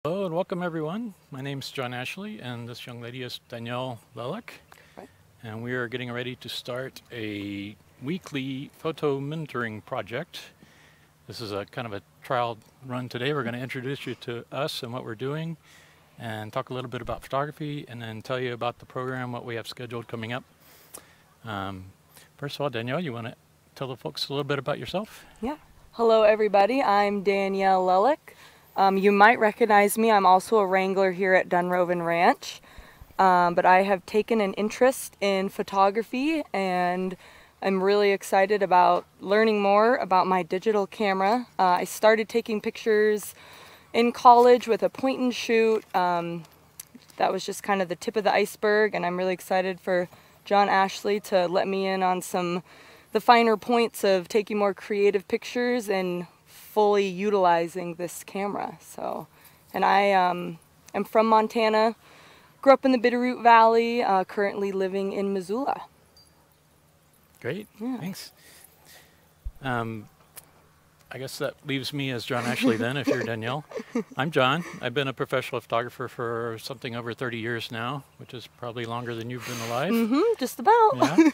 Hello and welcome everyone. My name's John Ashley and this young lady is Danielle Lellek. Right. And we are getting ready to start a weekly photo mentoring project. This is a kind of a trial run today. We're going to introduce you to us and what we're doing and talk a little bit about photography and then tell you about the program, what we have scheduled coming up. First of all, Danielle, you want to tell the folks a little bit about yourself? Yeah. Hello, everybody. I'm Danielle Lellek. You might recognize me. I'm also a wrangler here at Dunroven Ranch. But I have taken an interest in photography and I'm really excited about learning more about my digital camera. I started taking pictures in college with a point and shoot. That was just kind of the tip of the iceberg, and I'm really excited for John Ashley to let me in on the finer points of taking more creative pictures and fully utilizing this camera. So, and I am from Montana, grew up in the Bitterroot Valley, currently living in Missoula. Great, Yeah. thanks. I guess that leaves me as John Ashley then, if you're Danielle. I'm John. I've been a professional photographer for something over 30 years now, which is probably longer than you've been alive. Just about.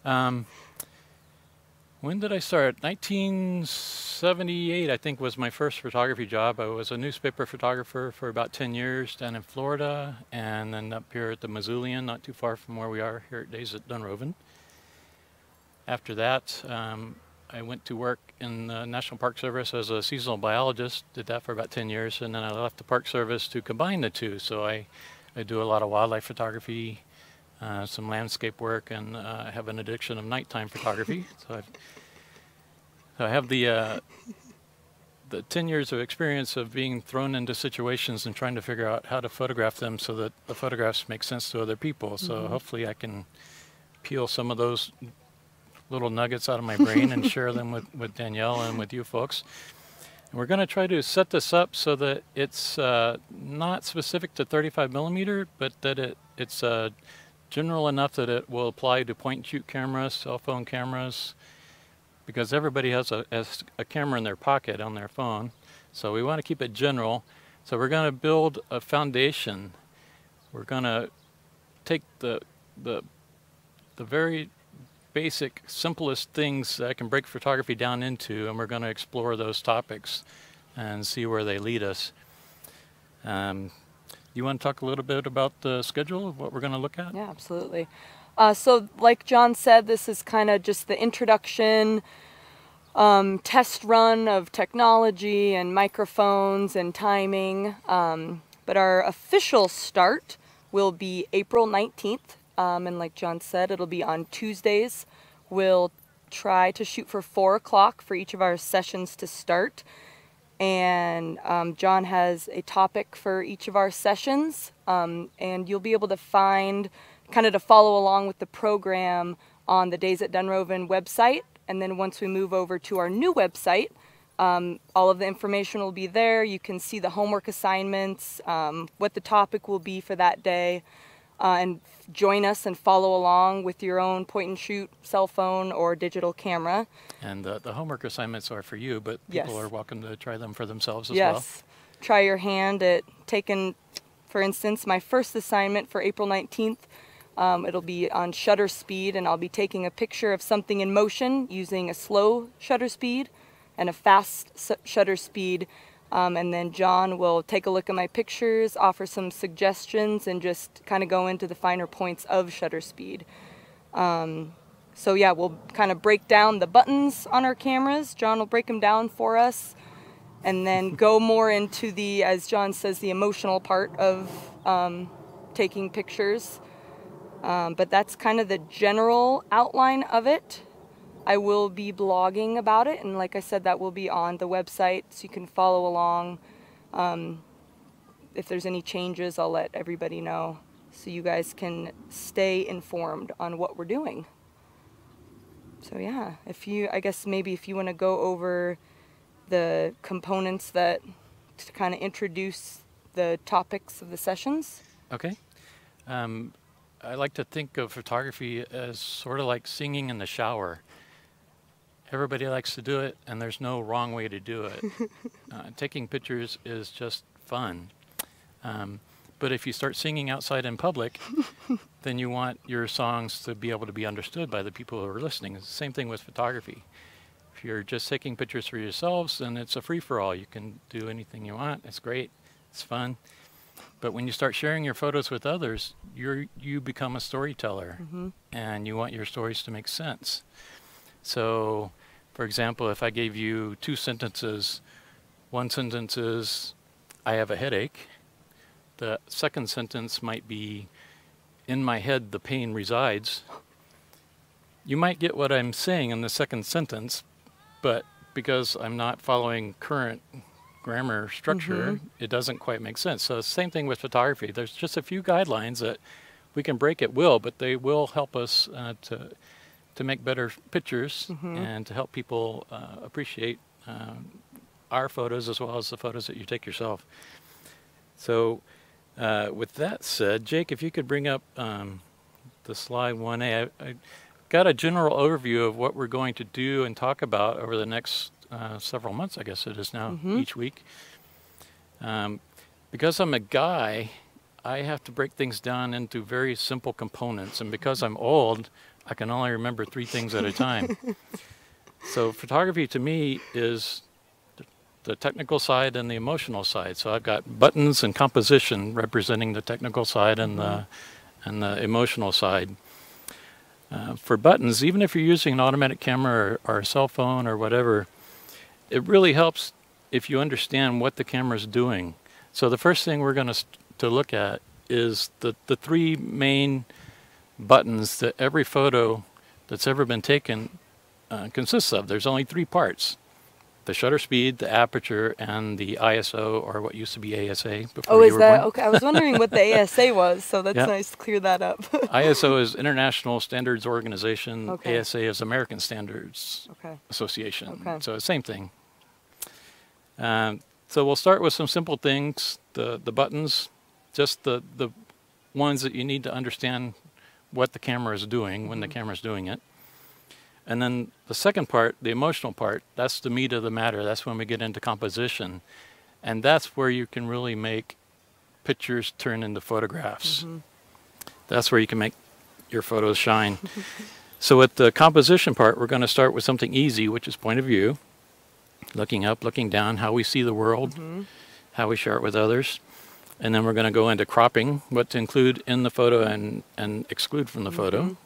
Yeah. When did I start? 1978, I think, was my first photography job. I was a newspaper photographer for about 10 years down in Florida, and then up here at the Missoulian, not too far from where we are here at Days at Dunroven. After that, I went to work in the National Park Service as a seasonal biologist, did that for about 10 years, and then I left the Park Service to combine the two. So I do a lot of wildlife photography, some landscape work, and I have an addiction of nighttime photography. So I have the 10 years of experience of being thrown into situations and trying to figure out how to photograph them so that the photographs make sense to other people. So hopefully I can peel some of those little nuggets out of my brain and share them with Danielle and with you folks. And we're going to try to set this up so that it's not specific to 35 millimeter, but that it's general enough that it will apply to point and shoot cameras, cell phone cameras, because everybody has a camera in their pocket on their phone. So we want to keep it general. So we're going to build a foundation. We're going to take the very basic, simplest things that I can break photography down into, and we're going to explore those topics and see where they lead us. You want to talk a little bit about the schedule of what we're going to look at? Yeah, absolutely. So like John said, this is kind of just the introduction, test run of technology and microphones and timing. But our official start will be April 19th. And like John said, it'll be on Tuesdays. We'll try to shoot for 4 o'clock for each of our sessions to start. And John has a topic for each of our sessions. And you'll be able to find, kind of to follow along with the program on the Days at Dunroven website. And then once we move over to our new website, all of the information will be there. You can see the homework assignments, what the topic will be for that day. And join us and follow along with your own point-and-shoot cell phone or digital camera. And the homework assignments are for you, but people are welcome to try them for themselves as well. Yes. Try your hand at taking, for instance, my first assignment for April 19th. It'll be on shutter speed, and I'll be taking a picture of something in motion using a slow shutter speed and a fast shutter speed. And then John will take a look at my pictures, offer some suggestions, and just kind of go into the finer points of shutter speed. So yeah, we'll kind of break down the buttons on our cameras. John will break them down for us, and then go more into the, as John says, the emotional part of taking pictures. But that's kind of the general outline of it. I will be blogging about it, and like I said, that will be on the website, so you can follow along. If there's any changes, I'll let everybody know, so you guys can stay informed on what we're doing. So yeah, I guess maybe if you want to go over the components that to kind of introduce the topics of the sessions. Okay. I like to think of photography as sort of like singing in the shower. Everybody likes to do it, and there's no wrong way to do it. Taking pictures is just fun. But if you start singing outside in public, then you want your songs to be able to be understood by the people who are listening. It's the same thing with photography. If you're just taking pictures for yourselves, then it's a free-for-all. You can do anything you want. It's great. It's fun. But when you start sharing your photos with others, you become a storyteller, and you want your stories to make sense. So, for example, if I gave you 2 sentences, one sentence is, "I have a headache." The second sentence might be, "In my head, the pain resides." You might get what I'm saying in the second sentence, but because I'm not following current grammar structure, it doesn't quite make sense. So same thing with photography. There's just a few guidelines that we can break at will, but they will help us to make better pictures and to help people appreciate our photos as well as the photos that you take yourself. So with that said, Jake, if you could bring up the slide 1A, I got a general overview of what we're going to do and talk about over the next several months, I guess it is now, each week. Because I'm a guy, I have to break things down into very simple components, and because I'm old, I can only remember 3 things at a time. So photography to me is the technical side and the emotional side. So I've got buttons and composition representing the technical side and the emotional side. For buttons, even if you're using an automatic camera or a cell phone or whatever, it really helps if you understand what the camera is doing. So the first thing we're going to look at is the 3 main buttons that every photo that's ever been taken consists of. There's only 3 parts: the shutter speed, the aperture, and the ISO, or what used to be ASA before you were born. Okay? I was wondering what the ASA was, so that's nice to clear that up. ISO is International Standards Organization. ASA is American Standards Association. So same thing. So we'll start with some simple things. The buttons, just the ones that you need to understand what the camera is doing when the camera is doing it. And then the second part, the emotional part, that's the meat of the matter. That's when we get into composition. And that's where you can really make pictures turn into photographs. That's where you can make your photos shine. So with the composition part, we're going to start with something easy, which is point of view. Looking up, looking down, how we see the world, how we share it with others. And then we're going to go into cropping, what to include in the photo and exclude from the photo.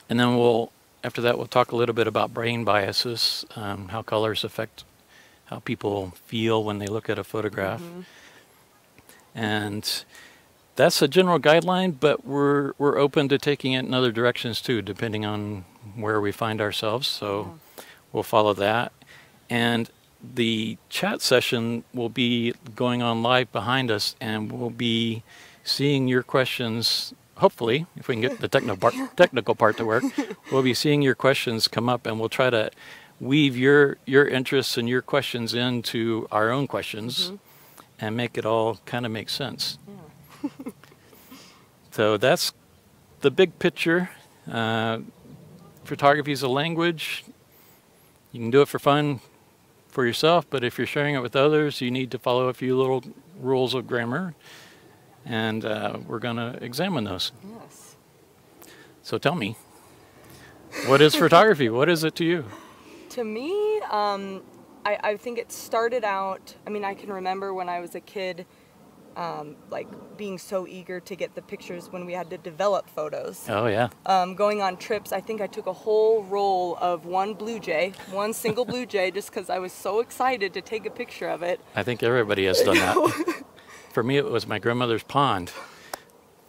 And then after that, we'll talk a little bit about brain biases, how colors affect how people feel when they look at a photograph. And that's a general guideline, but we're open to taking it in other directions too, depending on where we find ourselves. So we'll follow that. And the chat session will be going on live behind us, and we'll be seeing your questions. Hopefully, if we can get the technical part to work, we'll be seeing your questions come up, and we'll try to weave your interests and your questions into our own questions and make it all kind of make sense. So that's the big picture. Photography is a language. You can do it for fun for yourself, but if you're sharing it with others, you need to follow a few little rules of grammar, and we're going to examine those. Yes. So tell me, what is photography? What is it to you? To me, I think it started out, I mean, I can remember when I was a kid, like being so eager to get the pictures when we had to develop photos. Oh yeah. Going on trips, I think I took a whole roll of one single blue jay, just because I was so excited to take a picture of it. I think everybody has done that. For me, it was my grandmother's pond.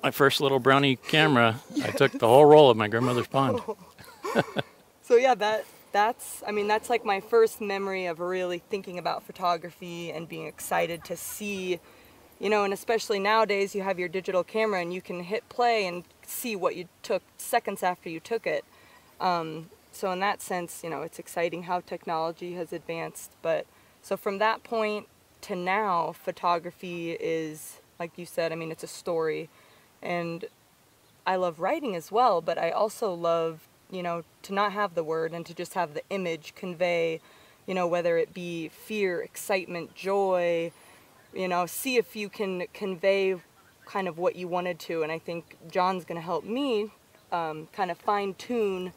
My first little brownie camera, I took the whole roll of my grandmother's pond. So yeah, that's like my first memory of really thinking about photography and being excited to see, you know, and especially nowadays you have your digital camera and you can hit play and see what you took seconds after you took it. So in that sense, you know, it's exciting how technology has advanced. But so from that point to now, photography is, like you said, I mean, it's a story. And I love writing as well, but I also love, you know, to not have the word and to just have the image convey, you know, whether it be fear, excitement, joy, you know, see if you can convey kind of what you wanted to. And I think John's going to help me kind of fine tune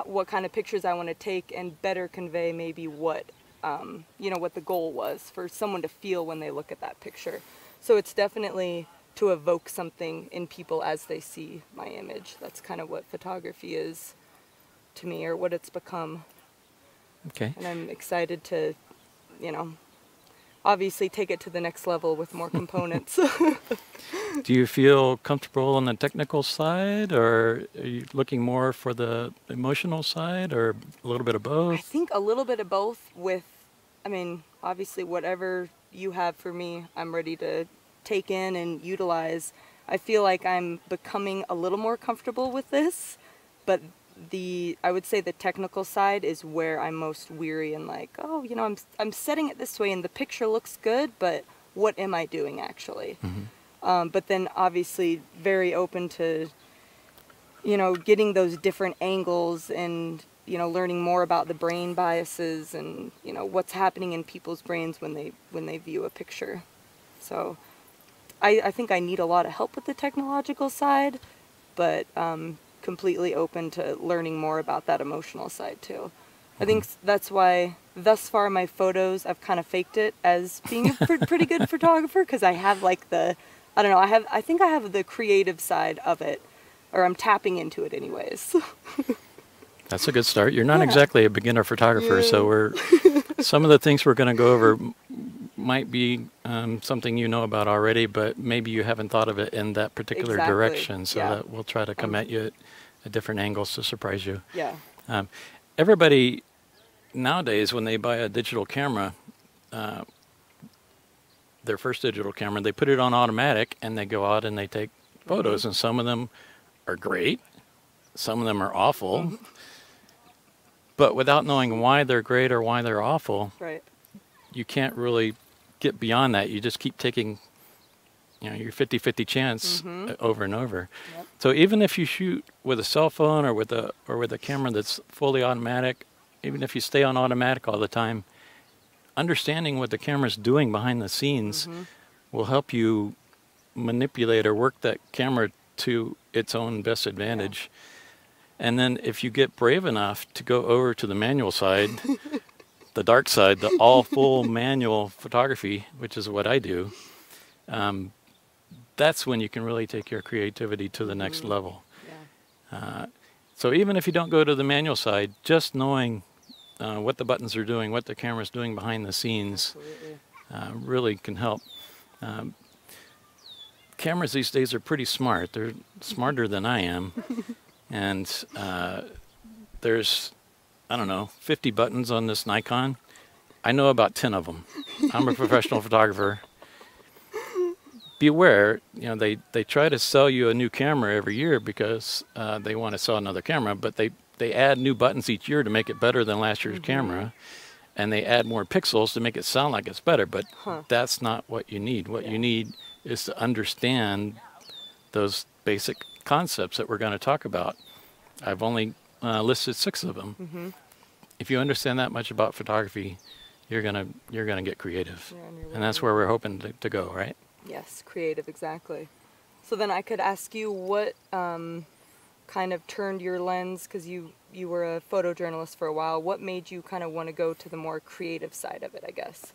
what kind of pictures I want to take and better convey maybe what, you know, what the goal was for someone to feel when they look at that picture. So it's definitely to evoke something in people as they see my image. That's kind of what photography is to me, or what it's become. Okay. And I'm excited to, you know, obviously take it to the next level with more components. Do you feel comfortable on the technical side, or are you looking more for the emotional side, or a little bit of I both? think a little bit of both with, I mean, obviously whatever you have for me, I'm ready to take in and utilize. I feel like I'm becoming a little more comfortable with this, but I would say the technical side is where I'm most weary and like, oh, you know, I'm setting it this way and the picture looks good, but what am I doing actually? But then obviously very open to, you know, getting those different angles and, you know, learning more about the brain biases and, you know, what's happening in people's brains when they view a picture. So I think I need a lot of help with the technological side, but completely open to learning more about that emotional side too. I think that's why thus far my photos, I've kind of faked it as being a pretty good photographer, because I have like I don't know, I think I have the creative side of it, or I'm tapping into it anyways. That's a good start. You're not Yeah. exactly a beginner photographer, so some of the things we're going to go over might be something you know about already, but maybe you haven't thought of it in that particular Exactly. direction, so Yeah. that we'll try to come at you at different angles to surprise you. Yeah. Everybody nowadays, when they buy a digital camera, their first digital camera, they put it on automatic and they go out and they take photos, and some of them are great, some of them are awful, but without knowing why they're great or why they're awful, Right. you can't really get beyond that. You just keep taking, you know, your 50-50 chance over and over. Yep. So even if you shoot with a cell phone or with a camera that's fully automatic, even if you stay on automatic all the time, understanding what the camera's doing behind the scenes will help you manipulate or work that camera to its own best advantage. And then if you get brave enough to go over to the manual side, the dark side, the all full manual photography, which is what I do, that's when you can really take your creativity to the next level. Yeah. So even if you don't go to the manual side, just knowing what the buttons are doing, what the camera's doing behind the scenes, Absolutely. really can help. Cameras these days are pretty smart. They're smarter than I am. And there's, I don't know, 50 buttons on this Nikon. I know about 10 of them. I'm a professional photographer. Beware, you know, they try to sell you a new camera every year because they want to sell another camera, but they add new buttons each year to make it better than last year's camera, and they add more pixels to make it sound like it's better, but that's not what you need. What you need is to understand those basic concepts that we're going to talk about. I've only listed 6 of them. If you understand that much about photography, you're gonna get creative, and that's where we're hoping to go, right? Yes, creative, exactly. So then I could ask you what kind of turned your lens, because you were a photojournalist for a while. What made you kind of want to go to the more creative side of it, I guess?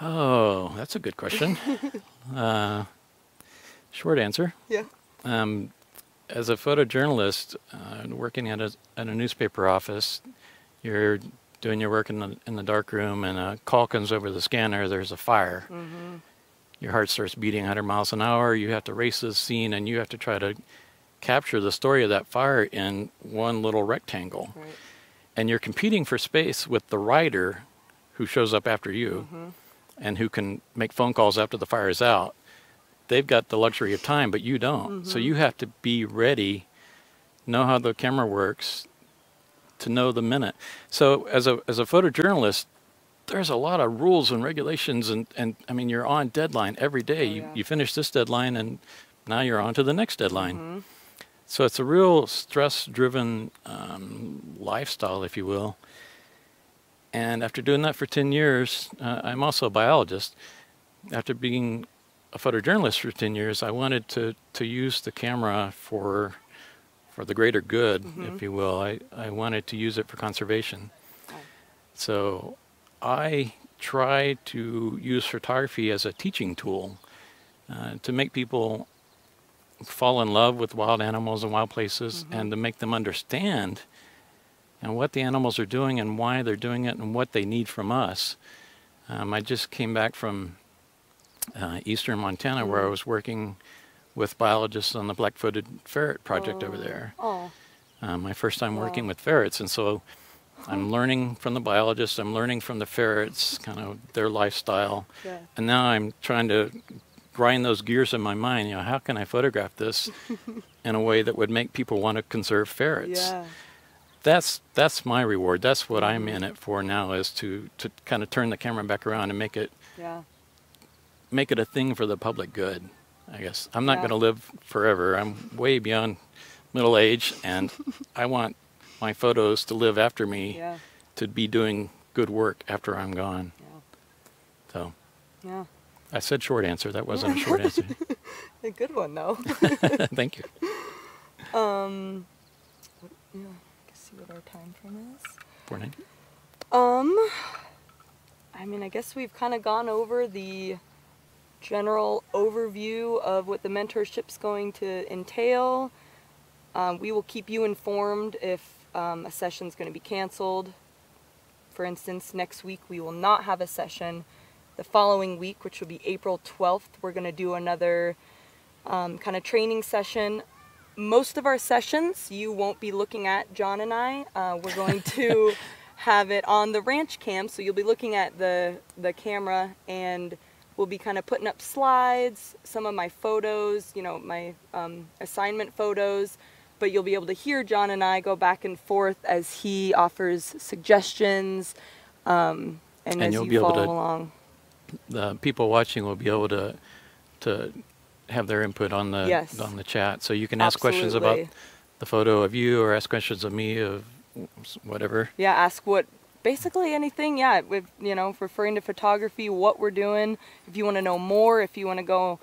Oh, that's a good question. Short answer. Yeah. As a photojournalist, working at a newspaper office, you're doing your work in the dark room, and a call comes over the scanner. There's a fire. Your heart starts beating 100 miles an hour. You have to race this scene, and you have to try to capture the story of that fire in one little rectangle. Right. And you're competing for space with the writer who shows up after you and who can make phone calls after the fire is out. They've got the luxury of time, but you don't. So you have to be ready, know how the camera works, to know the minute. So as a photojournalist, there's a lot of rules and regulations, and I mean, you're on deadline every day. You finish this deadline, and now you're on to the next deadline. So it's a real stress-driven lifestyle, if you will. And after doing that for 10 years, I'm also a biologist. After being a photojournalist for 10 years, I wanted to use the camera for the greater good, if you will. I wanted to use it for conservation. So I try to use photography as a teaching tool to make people fall in love with wild animals and wild places, and to make them understand what the animals are doing and why they're doing it and what they need from us. I just came back from eastern Montana, where I was working with biologists on the black-footed ferret project over there. My first time working with ferrets, and so I'm learning from the biologists, I'm learning from the ferrets, kind of their lifestyle, and now I'm trying to grind those gears in my mind. How can I photograph this in a way that would make people want to conserve ferrets? That's my reward. That's what I'm in it for now, is to kind of turn the camera back around and make it a thing for the public good, I guess. I'm not going to live forever. I'm way beyond middle age, and I want my photos to live after me, to be doing good work after I'm gone. So, I said short answer. That wasn't a short answer. A good one, though. Thank you. Let's see what our time frame is. 490. I mean, I guess we've kind of gone over the general overview of what the mentorship's going to entail. We will keep you informed if a session's going to be canceled. For instance, next week we will not have a session. The following week, which will be April 12th, we're going to do another kind of training session. Most of our sessions you won't be looking at John and I. We're going to have it on the ranch cam, so you'll be looking at the camera, and we'll be kind of putting up slides, some of my photos, my assignment photos, but you'll be able to hear John and I go back and forth as he offers suggestions, and as you'll you be able follow to, along. The people watching will be able to have their input on the chat, so you can ask questions about the photo of you, or ask questions of me, of whatever. Yeah, ask basically anything, with, referring to photography, what we're doing. If you want to know more, if you want to go,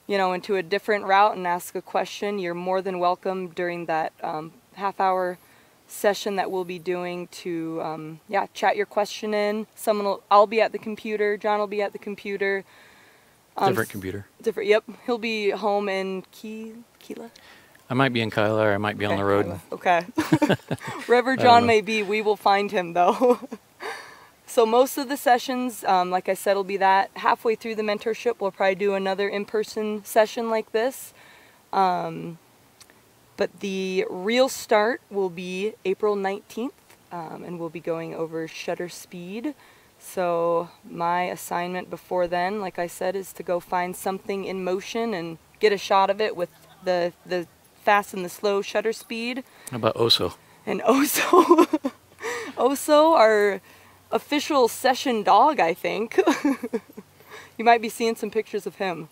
into a different route and ask a question, you're more than welcome during that half-hour session that we'll be doing to, chat your question in. I'll be at the computer, John will be at the computer. Different computer. Different, yep. He'll be home in Keela? I might be in Kyla, or I might be on the road. Kyla. Okay. Wherever John may be, we will find him, though. So most of the sessions, like I said, will be that. Halfway through the mentorship, we'll probably do another in-person session like this. But the real start will be April 19th, and we'll be going over shutter speed. So my assignment before then, like I said, is to go find something in motion and get a shot of it with the fast and the slow shutter speed. How about Oso? And Oso. Oso, our official session dog, I think. You might be seeing some pictures of him.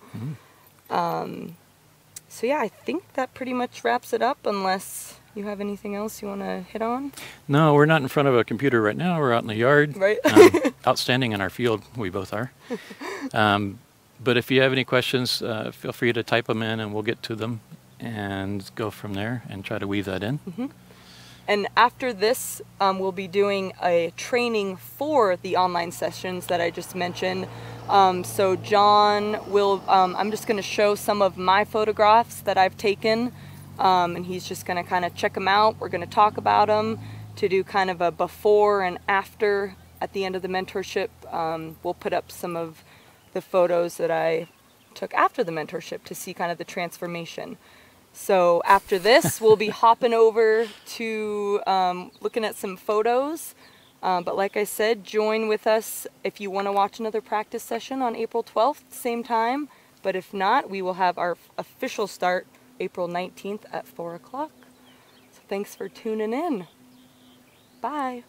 So yeah, I think that pretty much wraps it up, unless you have anything else you want to hit on? No, we're not in front of a computer right now. We're out in the yard. Right. Outstanding in our field, we both are. But if you have any questions, feel free to type them in, and we'll get to them and go from there and try to weave that in. And after this, we'll be doing a training for the online sessions that I just mentioned. So John will, I'm just going to show some of my photographs that I've taken, and he's just going to kind of check them out. We're going to talk about them to do kind of a before and after at the end of the mentorship. We'll put up some of the photos that I took after the mentorship to see kind of the transformation. So after this, we'll be hopping over to looking at some photos. But like I said, join with us if you want to watch another practice session on April 12th, same time. But if not, we will have our official start April 19th at 4 o'clock. So thanks for tuning in. Bye.